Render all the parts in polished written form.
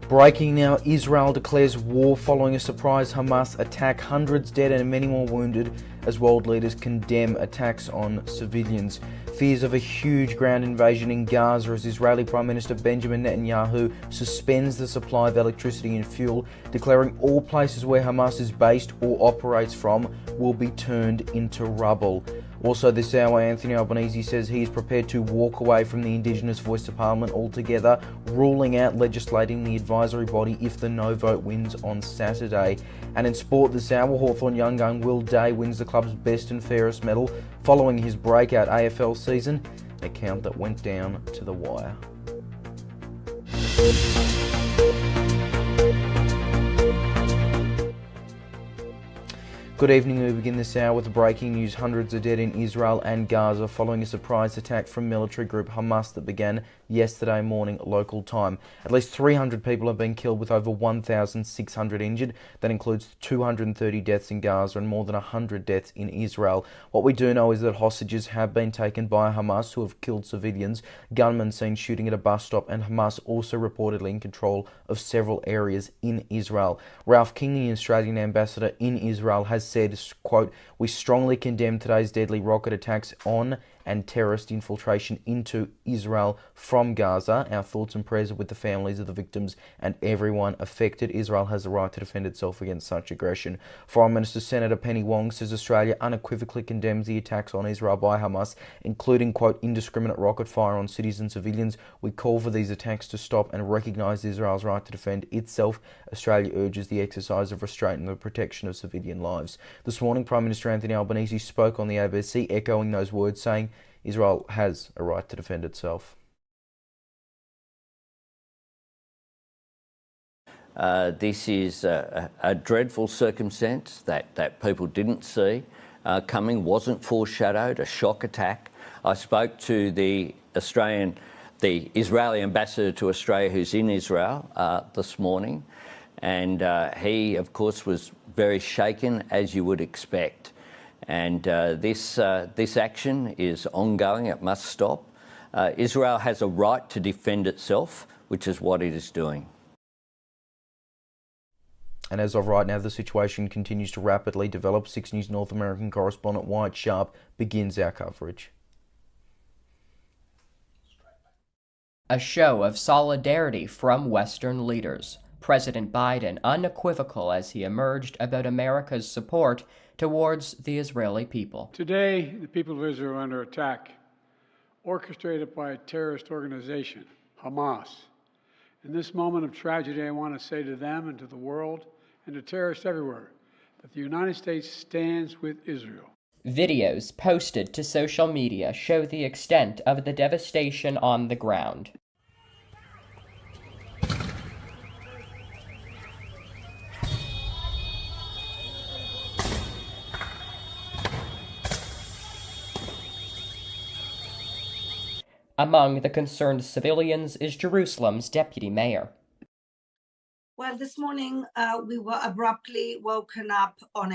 Breaking now, Israel declares war following a surprise Hamas attack. Hundreds dead and many more wounded as world leaders condemn attacks on civilians. Fears of a huge ground invasion in Gaza as Israeli Prime Minister Benjamin Netanyahu suspends the supply of electricity and fuel, declaring all places where Hamas is based or operates from will be turned into rubble. Also this hour, Anthony Albanese says he is prepared to walk away from the Indigenous voice of Parliament altogether, ruling out legislating the advisory body if the no vote wins on Saturday. And in sport this hour, Hawthorn young gun Will Day wins the club's best and fairest medal following his breakout AFL season, an account that went down to the wire. Good evening. We begin this hour with breaking news. Hundreds are dead in Israel and Gaza following a surprise attack from military group Hamas that began yesterday morning local time. At least 300 people have been killed with over 1,600 injured. That includes 230 deaths in Gaza and more than 100 deaths in Israel. What we do know is that hostages have been taken by Hamas who have killed civilians, gunmen seen shooting at a bus stop, and Hamas also reportedly in control of several areas in Israel. Ralph King, the Australian ambassador in Israel, has said, quote, "We strongly condemn today's deadly rocket attacks on and terrorist infiltration into Israel from Gaza. Our thoughts and prayers are with the families of the victims and everyone affected. Israel has the right to defend itself against such aggression." Foreign Minister Senator Penny Wong says Australia unequivocally condemns the attacks on Israel by Hamas, including, quote, "indiscriminate rocket fire on cities and civilians. We call for these attacks to stop and recognise Israel's right to defend itself. Australia urges the exercise of restraint and the protection of civilian lives." This morning, Prime Minister Anthony Albanese spoke on the ABC, echoing those words, saying Israel has a right to defend itself. This is a dreadful circumstance that people didn't see coming, wasn't foreshadowed, a shock attack. I spoke to the Israeli ambassador to Australia who's in Israel this morning, and he, of course, was very shaken, as you would expect. And this action is ongoing. It must stop. Israel has a right to defend itself, which is what it is doing. And as of right now, the situation continues to rapidly develop. 6 News North American correspondent Wyatt Sharp begins our coverage. A show of solidarity from Western leaders. President Biden unequivocal as he emerged about America's support towards the Israeli people. Today, the people of Israel are under attack, orchestrated by a terrorist organization, Hamas. In this moment of tragedy, I want to say to them and to the world and to terrorists everywhere that the United States stands with Israel. Videos posted to social media show the extent of the devastation on the ground. Among the concerned civilians is Jerusalem's deputy mayor. Well, this morning we were abruptly woken up on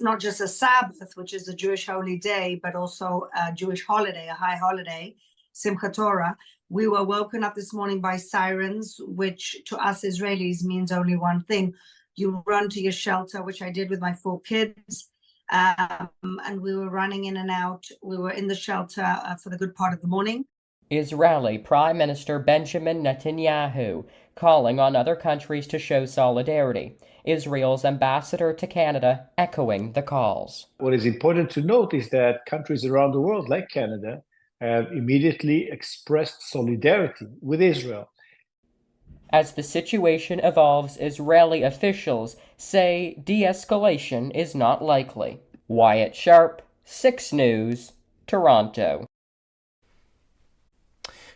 not just a Sabbath, which is a Jewish holy day, but also a Jewish holiday, a high holiday, Simchat Torah. We were woken up this morning by sirens, which to us Israelis means only one thing. You run to your shelter, which I did with my 4 kids. And we were running in and out. We were in the shelter for the good part of the morning. Israeli Prime Minister Benjamin Netanyahu calling on other countries to show solidarity. Israel's ambassador to Canada echoing the calls. What is important to note is that countries around the world, like Canada, have immediately expressed solidarity with Israel. As the situation evolves, Israeli officials say de-escalation is not likely. Wyatt Sharp, 6 News, Toronto.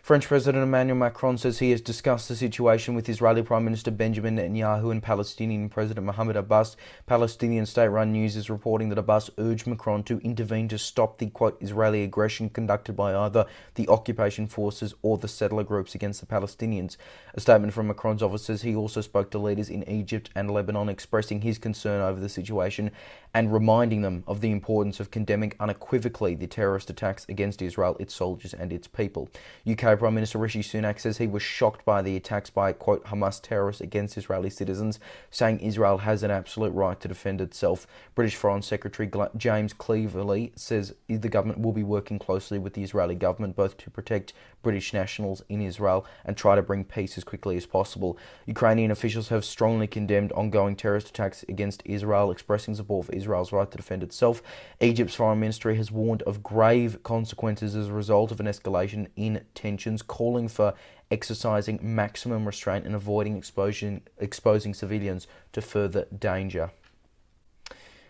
French President Emmanuel Macron says he has discussed the situation with Israeli Prime Minister Benjamin Netanyahu and Palestinian President Mahmoud Abbas. Palestinian state-run news is reporting that Abbas urged Macron to intervene to stop the, quote, Israeli aggression conducted by either the occupation forces or the settler groups against the Palestinians. A statement from Macron's office says he also spoke to leaders in Egypt and Lebanon, expressing his concern over the situation and reminding them of the importance of condemning unequivocally the terrorist attacks against Israel, its soldiers and its people. UK UK Prime Minister Rishi Sunak says he was shocked by the attacks by, quote, Hamas terrorists against Israeli citizens, saying Israel has an absolute right to defend itself. British Foreign Secretary James Cleverly says the government will be working closely with the Israeli government both to protect British nationals in Israel and try to bring peace as quickly as possible. Ukrainian officials have strongly condemned ongoing terrorist attacks against Israel, expressing support for Israel's right to defend itself. Egypt's foreign ministry has warned of grave consequences as a result of an escalation in tensions, calling for exercising maximum restraint and avoiding exposing civilians to further danger.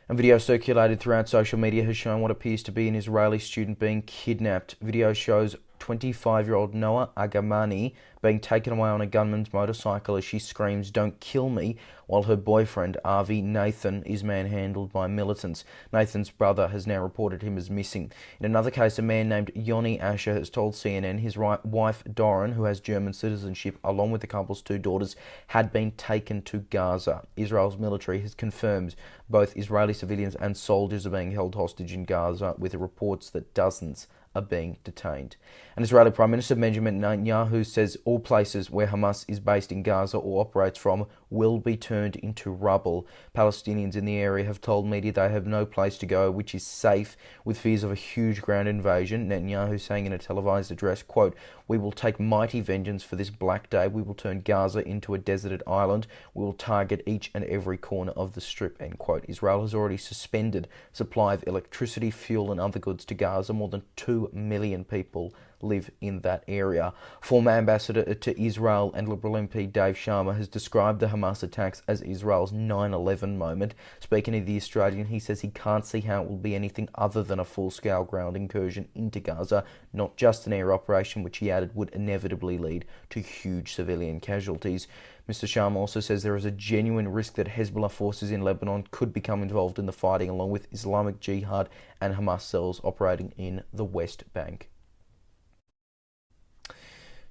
A video circulated throughout social media has shown what appears to be an Israeli student being kidnapped. Video shows 25-year-old Noah Agamani being taken away on a gunman's motorcycle as she screams, "Don't kill me," while her boyfriend, Avi Nathan, is manhandled by militants. Nathan's brother has now reported him as missing. In another case, a man named Yoni Asher has told CNN his wife, Doran, who has German citizenship, along with the couple's 2 daughters, had been taken to Gaza. Israel's military has confirmed both Israeli civilians and soldiers are being held hostage in Gaza, with reports that dozens are being detained. And Israeli Prime Minister Benjamin Netanyahu says all places where Hamas is based in Gaza or operates from will be turned into rubble. Palestinians in the area have told media they have no place to go which is safe, with fears of a huge ground invasion. Netanyahu saying in a televised address, quote, "We will take mighty vengeance for this black day. We will turn Gaza into a deserted island. We will target each and every corner of the strip," end quote. Israel has already suspended supply of electricity, fuel and other goods to Gaza. More than 2 million people live in that area. Former ambassador to Israel and Liberal MP Dave Sharma has described the Hamas attacks as Israel's 9/11 moment. Speaking to The Australian, he says he can't see how it will be anything other than a full-scale ground incursion into Gaza, not just an air operation, which he added would inevitably lead to huge civilian casualties. Mr. Sharma also says there is a genuine risk that Hezbollah forces in Lebanon could become involved in the fighting, along with Islamic Jihad and Hamas cells operating in the West Bank.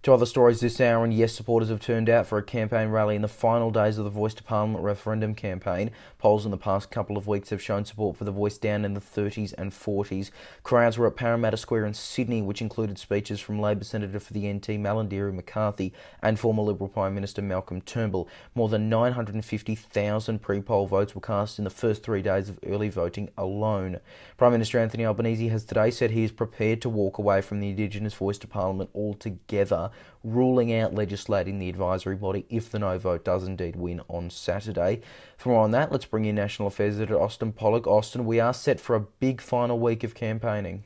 To other stories this hour, and yes, supporters have turned out for a campaign rally in the final days of the Voice to Parliament referendum campaign. Polls in the past couple of weeks have shown support for the voice down in the 30s and 40s. Crowds were at Parramatta Square in Sydney, which included speeches from Labor Senator for the NT Malarndirri McCarthy and former Liberal Prime Minister Malcolm Turnbull. More than 950,000 pre-poll votes were cast in the first 3 days of early voting alone. Prime Minister Anthony Albanese has today said he is prepared to walk away from the Indigenous Voice to Parliament altogether, ruling out legislating the advisory body if the no vote does indeed win on Saturday. For more on that, let's bring in National Affairs Editor Austin Pollock. Austin, we are set for a big final week of campaigning.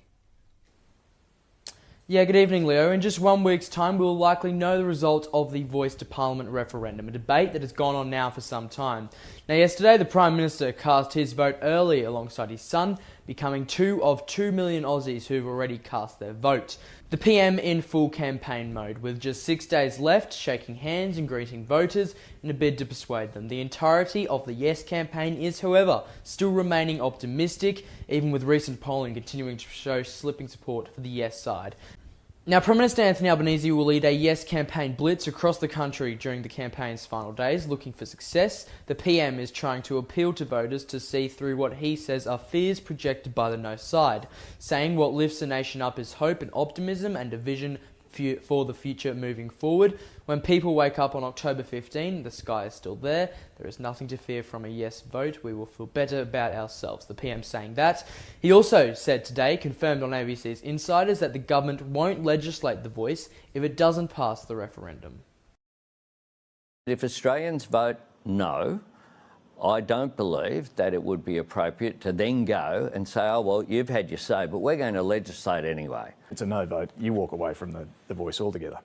Yeah, good evening, Leo. In just 1 week's time, we will likely know the result of the Voice to Parliament referendum, a debate that has gone on now for some time. Now, yesterday, the Prime Minister cast his vote early alongside his son, becoming 2 of 2 million Aussies who've already cast their vote. The PM in full campaign mode, with just 6 days left, shaking hands and greeting voters in a bid to persuade them. The entirety of the Yes campaign is, however, still remaining optimistic, even with recent polling continuing to show slipping support for the Yes side. Now, Prime Minister Anthony Albanese will lead a Yes campaign blitz across the country during the campaign's final days, looking for success. The PM is trying to appeal to voters to see through what he says are fears projected by the No side, saying what lifts the nation up is hope and optimism and a vision for the future moving forward. When people wake up on October 15, the sky is still there. There is nothing to fear from a yes vote. We will feel better about ourselves. The PM saying that. He also said today, confirmed on ABC's Insiders, that the government won't legislate the voice if it doesn't pass the referendum. If Australians vote no, I don't believe that it would be appropriate to then go and say, oh, well, you've had your say, but we're going to legislate anyway. It's a no vote. You walk away from the voice altogether.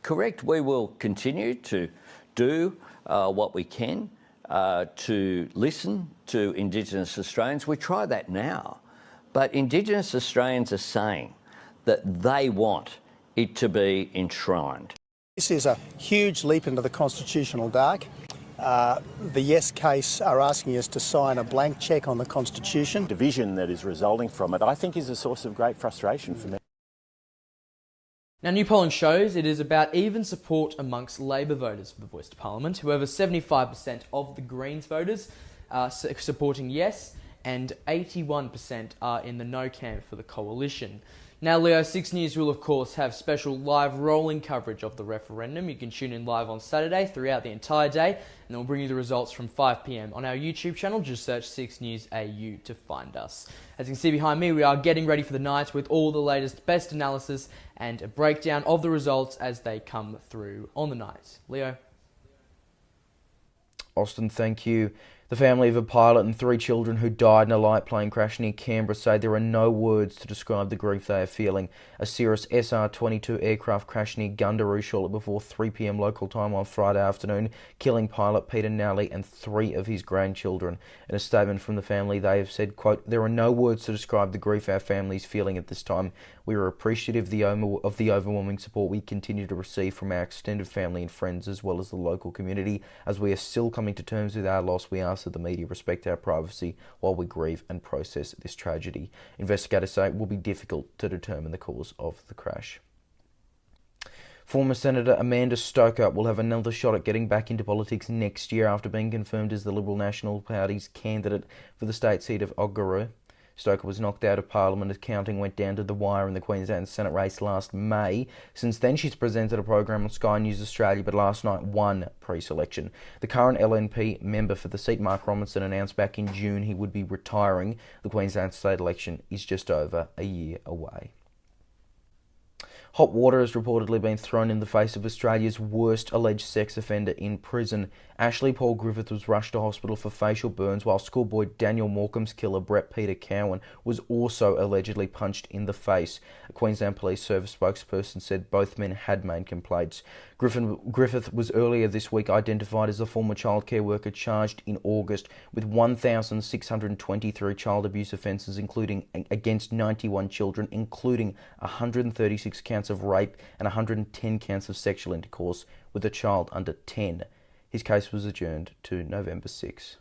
Correct. We will continue to do what we can to listen to Indigenous Australians. We try that now. But Indigenous Australians are saying that they want it to be enshrined. This is a huge leap into the constitutional dark. The Yes case are asking us to sign a blank cheque on the Constitution. Division that is resulting from it, I think, is a source of great frustration for me. Now, new polling shows it is about even support amongst Labor voters for the Voice to Parliament. However, 75% of the Greens voters are supporting Yes, and 81% are in the No camp for the coalition. Now, Leo, 6 News will, of course, have special live rolling coverage of the referendum. You can tune in live on Saturday throughout the entire day, and then we'll bring you the results from 5 p.m. on our YouTube channel. Just search 6NewsAU to find us. As you can see behind me, we are getting ready for the night with all the latest, best analysis and a breakdown of the results as they come through on the night. Leo? Austin, thank you. The family of a pilot and 3 children who died in a light plane crash near Canberra say there are no words to describe the grief they are feeling. A Cirrus SR-22 aircraft crashed near Gundaroo shortly before 3 p.m. local time on Friday afternoon, killing pilot Peter Nally and 3 of his grandchildren. In a statement from the family, they have said, quote, "There are no words to describe the grief our family is feeling at this time. We are appreciative of the overwhelming support we continue to receive from our extended family and friends, as well as the local community. As we are still coming to terms with our loss, we ask that the media respect our privacy while we grieve and process this tragedy." Investigators say it will be difficult to determine the cause of the crash. Former Senator Amanda Stoker will have another shot at getting back into politics next year after being confirmed as the Liberal National Party's candidate for the state seat of Oggaroo. Stoker was knocked out of Parliament as counting went down to the wire in the Queensland Senate race last May. Since then, she's presented a program on Sky News Australia, but last night won pre-selection. The current LNP member for the seat, Mark Robinson, announced back in June he would be retiring. The Queensland state election is just over a year away. Hot water has reportedly been thrown in the face of Australia's worst alleged sex offender in prison. Ashley Paul Griffith was rushed to hospital for facial burns, while schoolboy Daniel Morecambe's killer Brett Peter Cowan was also allegedly punched in the face. A Queensland Police Service spokesperson said both men had made complaints. Griffith was earlier this week identified as a former childcare worker charged in August with 1,623 child abuse offences, including against 91 children, including 136 counts of rape and 110 counts of sexual intercourse with a child under 10. His case was adjourned to November 6.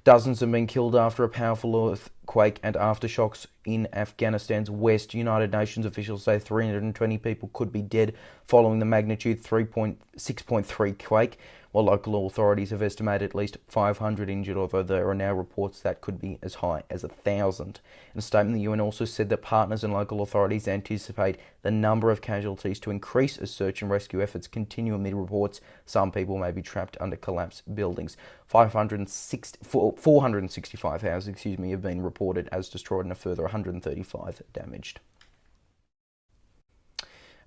Dozens have been killed after a powerful earthquake and aftershocks in Afghanistan's west. United Nations officials say 320 people could be dead following the magnitude 6.3 quake, while local authorities have estimated at least 500 injured, although there are now reports that could be as high as 1,000. In a statement, the UN also said that partners and local authorities anticipate the number of casualties to increase as search and rescue efforts continue amid reports some people may be trapped under collapsed buildings. 465 houses have been reported as destroyed and a further 135 damaged.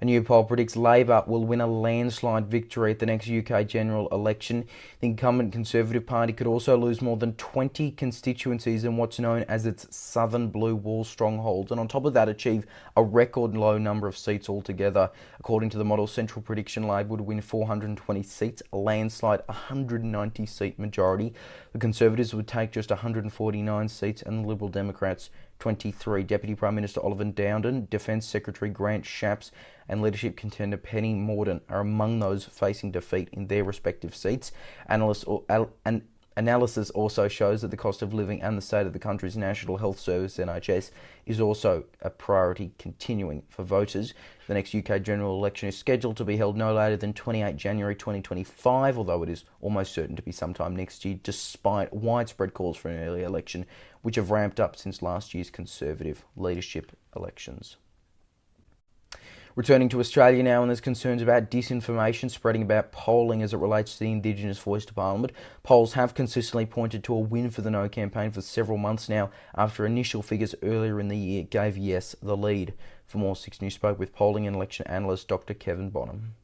A new poll predicts Labor will win a landslide victory at the next UK general election. The incumbent Conservative Party could also lose more than 20 constituencies in what's known as its southern blue wall stronghold, and on top of that achieve a record low number of seats altogether. According to the model, Central Prediction, Labor would win 420 seats, a landslide 190-seat majority. The Conservatives would take just 149 seats, and the Liberal Democrats 23. Deputy Prime Minister Oliver Dowden, Defence Secretary Grant Shapps and leadership contender Penny Mordaunt are among those facing defeat in their respective seats. Analysis also shows that the cost of living and the state of the country's National Health Service, NHS, is also a priority continuing for voters. The next UK general election is scheduled to be held no later than 28 January 2025, although it is almost certain to be sometime next year, despite widespread calls for an early election, which have ramped up since last year's Conservative leadership elections. Returning to Australia now, and there's concerns about disinformation spreading about polling as it relates to the Indigenous voice to Parliament. Polls have consistently pointed to a win for the No campaign for several months now, after initial figures earlier in the year gave Yes the lead. For more, 6 News spoke with polling and election analyst Dr. Kevin Bonham.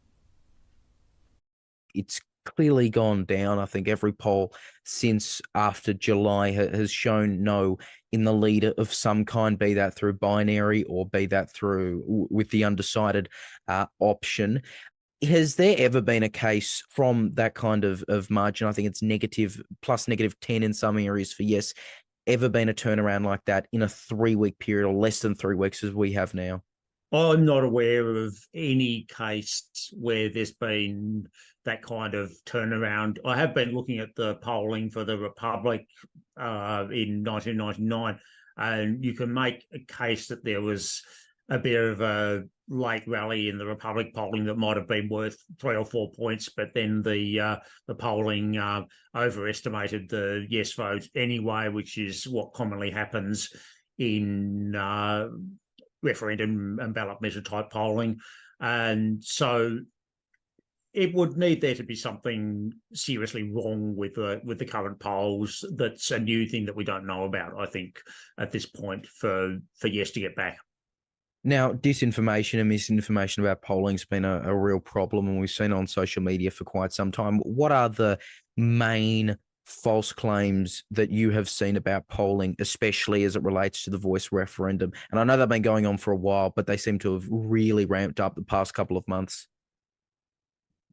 It's clearly gone down. I think every poll since after July has shown No in the lead of some kind, be that through binary or be that through with the undecided option. Has there ever been a case from that kind of margin? I think it's negative, plus -10 in some areas for Yes. Ever been a turnaround like that in a 3-week period or less than 3 weeks as we have now? I'm not aware of any case where there's been that kind of turnaround. I have been looking at the polling for the Republic in 1999, and you can make a case that there was a bit of a late rally in the Republic polling that might have been worth 3 or 4 points, but then the polling overestimated the Yes vote anyway, which is what commonly happens in referendum and ballot measure type polling. And so it would need there to be something seriously wrong with the current polls. That's a new thing that we don't know about, I think, at this point for Yes to get back. Now, disinformation and misinformation about polling has been a real problem, and we've seen it on social media for quite some time. What are the main false claims that you have seen about polling, especially as it relates to the voice referendum? And I know they've been going on for a while, but they seem to have really ramped up the past couple of months.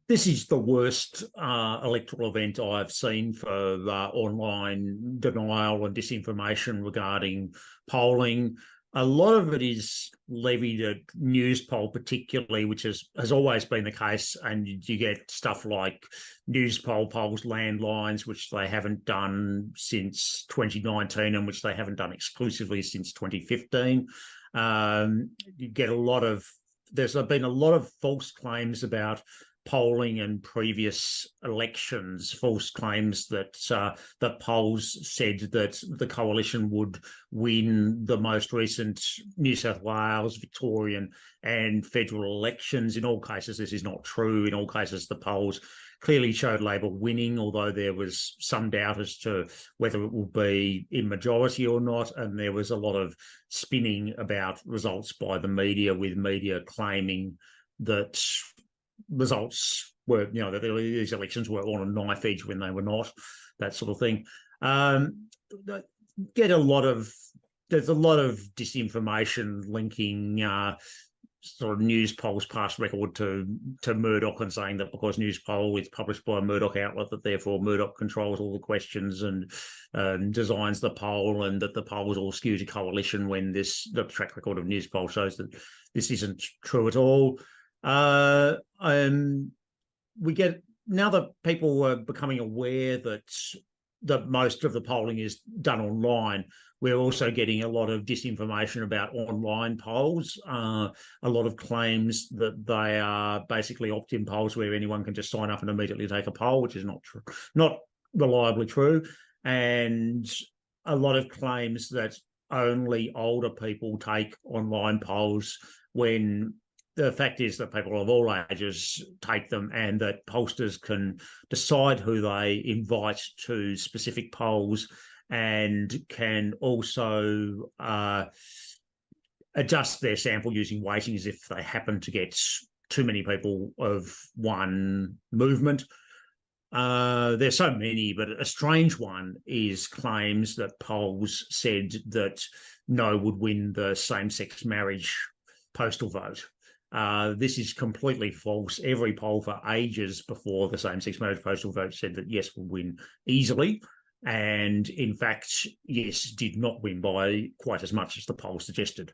This is the worst electoral event I've seen for online denial and disinformation regarding polling. A lot of it is levied at Newspoll particularly, which has always been the case, and you get stuff like Newspoll polls landlines, which they haven't done since 2019 and which they haven't done exclusively since 2015. You get there's been a lot of false claims about polling and previous elections, false claims that that polls said that the coalition would win the most recent New South Wales, Victorian and federal elections. In all cases, this is not true. In all cases, the polls clearly showed Labor winning, although there was some doubt as to whether it will be in majority or not. And there was a lot of spinning about results by the media, with media claiming that results were, that these elections were on a knife edge when they were not, that sort of thing. There's a lot of disinformation linking sort of Newspolls past record to Murdoch, and saying that because Newspoll is published by a Murdoch outlet, that therefore Murdoch controls all the questions and designs the poll, and that the poll was all skewed to coalition, when the track record of Newspoll shows that this isn't true at all. We get, now that people are becoming aware that most of the polling is done online, we're also getting a lot of disinformation about online polls, a lot of claims that they are basically opt-in polls where anyone can just sign up and immediately take a poll, which is not true, not reliably true, and a lot of claims that only older people take online polls, when the fact is that people of all ages take them, and that pollsters can decide who they invite to specific polls, and can also adjust their sample using weightings if they happen to get too many people of one movement. There's so many, but a strange one is claims that polls said that no would win the same-sex marriage postal vote. This is completely false. Every poll for ages before the same-sex marriage postal vote said that yes would win easily. And in fact, yes did not win by quite as much as the poll suggested.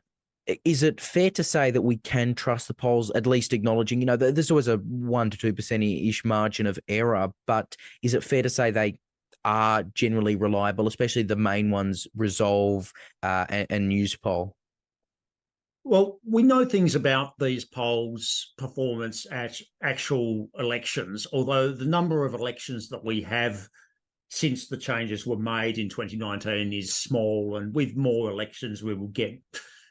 Is it fair to say that we can trust the polls, at least acknowledging, there's always a 1 to 2%-ish margin of error, but is it fair to say they are generally reliable, especially the main ones, Resolve and Newspoll? Well, we know things about these polls' performance at actual elections, although the number of elections that we have since the changes were made in 2019 is small, and with more elections we will get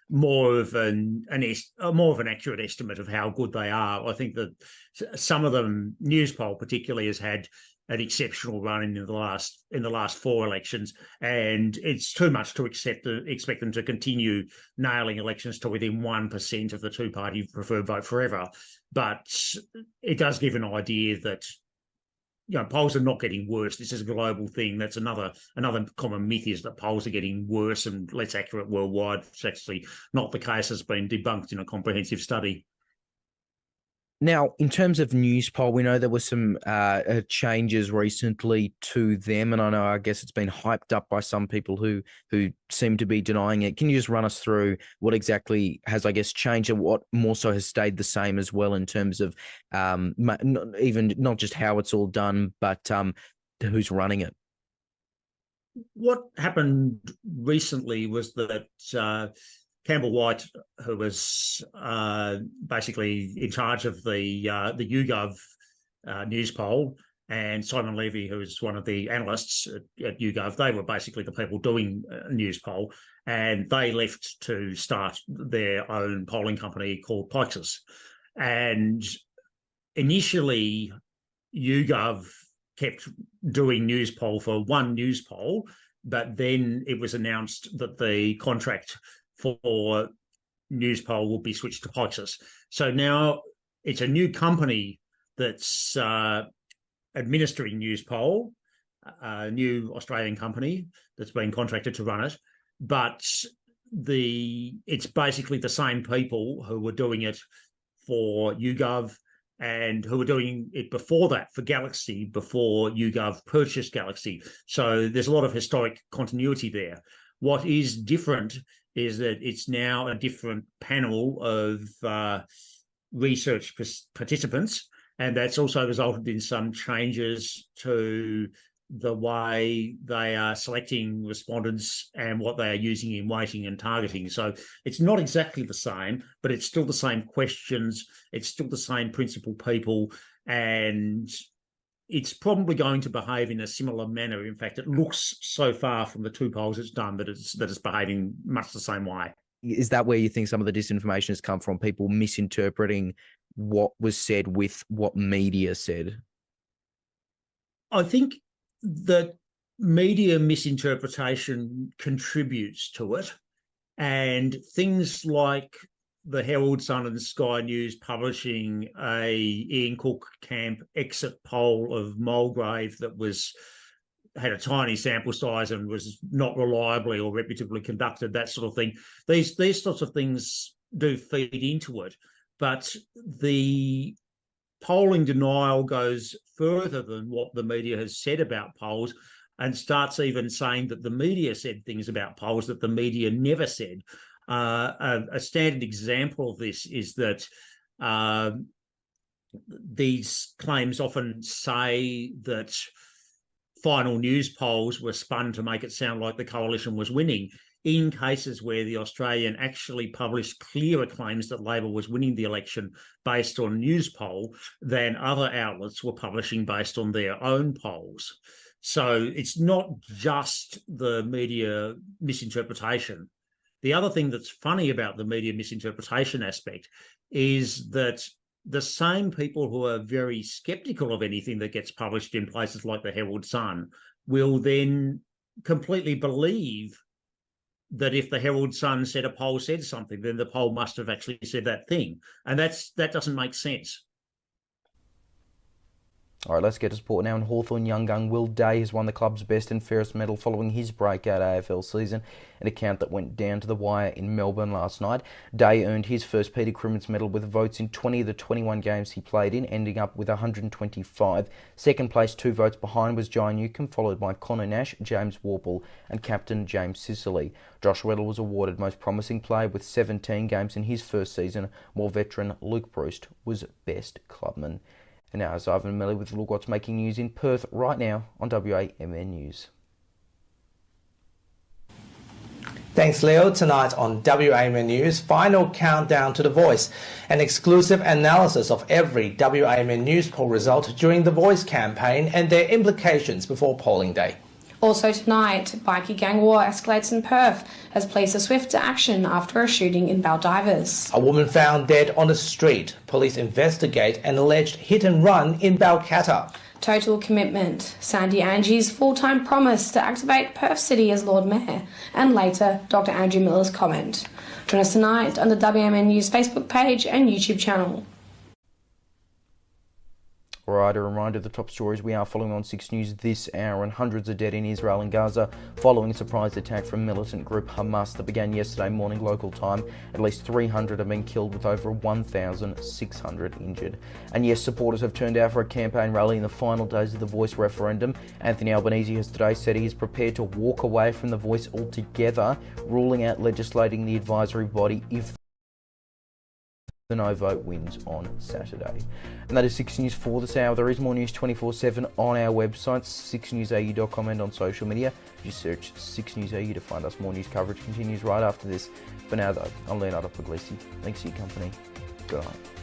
more of an accurate estimate of how good they are. I think that some of them, Newspoll particularly, has had an exceptional run in the last 4 elections, and it's too much to expect them to continue nailing elections to within 1% of the two-party preferred vote forever. But it does give an idea that polls are not getting worse. This is a global thing. That's another common myth, is that polls are getting worse and less accurate worldwide. It's actually not the case. It's been debunked in a comprehensive study. Now, in terms of Newspoll, we know there were some changes recently to them, and I guess it's been hyped up by some people who seem to be denying it. Can you just run us through what exactly has, I guess, changed, and what more so has stayed the same as well, in terms of not just how it's all done, but who's running it? What happened recently was that Campbell White, who was basically in charge of the YouGov Newspoll, and Simon Levy, who is one of the analysts at YouGov, they were basically the people doing Newspoll, and they left to start their own polling company called Pyxis. And initially, YouGov kept doing Newspoll for one Newspoll, but then it was announced that the contract for Newspoll will be switched to Pyxis. So now it's a new company that's administering Newspoll, a new Australian company that's been contracted to run it, but it's basically the same people who were doing it for YouGov and who were doing it before that for Galaxy, before YouGov purchased Galaxy. So there's a lot of historic continuity there. What is different is that it's now a different panel of research participants, and that's also resulted in some changes to the way they are selecting respondents and what they are using in weighting and targeting. So it's not exactly the same, but it's still the same questions, it's still the same principal people, and it's probably going to behave in a similar manner. In fact, it looks so far from the two polls it's done that it's behaving much the same way. Is that where you think some of the disinformation has come from, people misinterpreting what was said with what media said? I think that media misinterpretation contributes to it, and things like the Herald Sun and Sky News publishing a Ian Cook camp exit poll of Mulgrave that had a tiny sample size and was not reliably or reputably conducted, that sort of thing. These sorts of things do feed into it, but the polling denial goes further than what the media has said about polls and starts even saying that the media said things about polls that the media never said. A standard example of this is that these claims often say that final news polls were spun to make it sound like the coalition was winning, in cases where the Australian actually published clearer claims that Labor was winning the election based on news poll than other outlets were publishing based on their own polls. So it's not just the media misinterpretation. The other thing that's funny about the media misinterpretation aspect is that the same people who are very skeptical of anything that gets published in places like the Herald Sun will then completely believe that if the Herald Sun said a poll said something, then the poll must have actually said that thing. And that doesn't make sense. All right, let's get to sport now. And Hawthorn young gun Will Day has won the club's best and fairest medal following his breakout AFL season, an account that went down to the wire in Melbourne last night. Day earned his first Peter Crimmins medal with votes in 20 of the 21 games he played in, ending up with 125. Second place, 2 votes behind, was Jai Newcombe, followed by Connor Nash, James Warple and captain James Sicily. Josh Weddle was awarded most promising player with 17 games in his first season, while veteran Luke Bruce was best clubman. And now it's Ivan Melly with a look what's making news in Perth right now on WAMN News. Thanks, Leo. Tonight on WAMN News, final countdown to The Voice, an exclusive analysis of every WAMN News poll result during the Voice campaign and their implications before polling day. Also tonight, bikie gang war escalates in Perth as police are swift to action after a shooting in Baldivis. A woman found dead on the street. Police investigate an alleged hit and run in Balcatta. Total commitment. Sandy Angie's full-time promise to activate Perth City as Lord Mayor, and later Dr Andrew Miller's comment. Join us tonight on the WAMN News Facebook page and YouTube channel. Alright, a reminder of the top stories we are following on 6 News this hour, and hundreds are dead in Israel and Gaza following a surprise attack from militant group Hamas that began yesterday morning local time. At least 300 have been killed with over 1,600 injured. And yes, supporters have turned out for a campaign rally in the final days of the Voice referendum. Anthony Albanese has today said he is prepared to walk away from the Voice altogether, ruling out legislating the advisory body if the no vote wins on Saturday. And that is 6 News for this hour. There is more news 24/7 on our website, 6newsau.com, and on social media. Just search 6NewsAU to find us. More news coverage continues right after this. For now though, I'm Leonardo Puglisi. Thanks for your company. Good night.